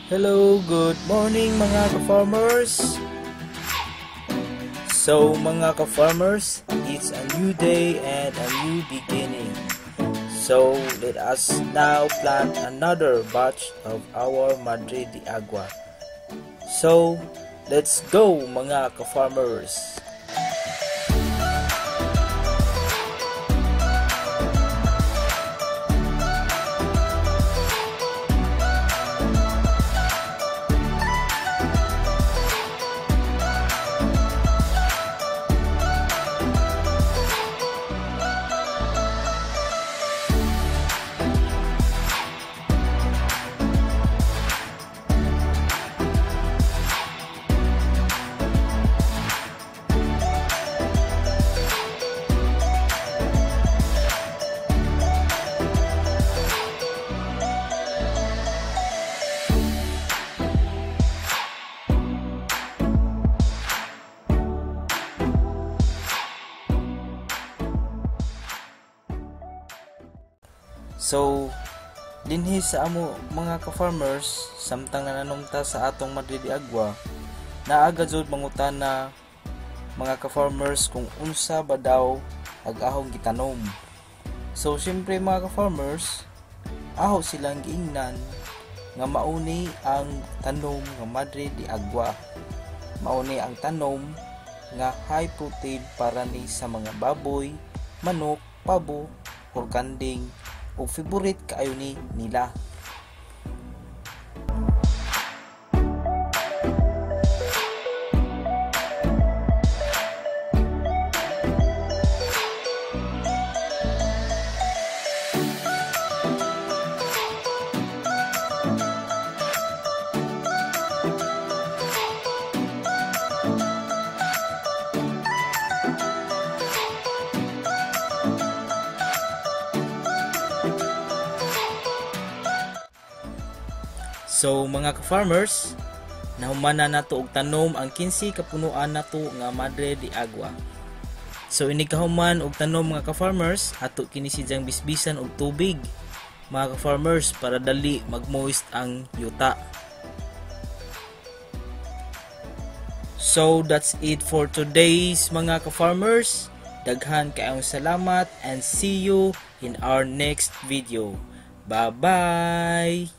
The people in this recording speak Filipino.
Hello, good morning mga ka-farmers. So mga ka-farmers, it's a new day and a new beginning. So let us now plant another batch of our Madre de Agua. So let's go mga ka-farmers. So, dinhi sa amo mga ka-farmers, samtang nananumta sa atong Madre de Agua, naaga jud mangutana mga ka-farmers kung unsa ba daw ag-ahong gitanom. So, syempre mga ka-farmers, aho silang giingnan nga mauni ang tanom nga Madre de Agua. Mauni ang tanom nga high protein para ni sa mga baboy, manok, pabo, or kanding o favorite kaayo ni nila. So mga ka-farmers, nahuman na nato og tanom ang 15 kapunuan nato nga Madre de Agua. So ini kahuman og tanom mga ka-farmers, ato kini sidyang bisbisan og tubig mga ka-farmers para dali mag-moist ang yuta. So that's it for today's mga ka-farmers. Daghan kaayong salamat and see you in our next video. Bye bye.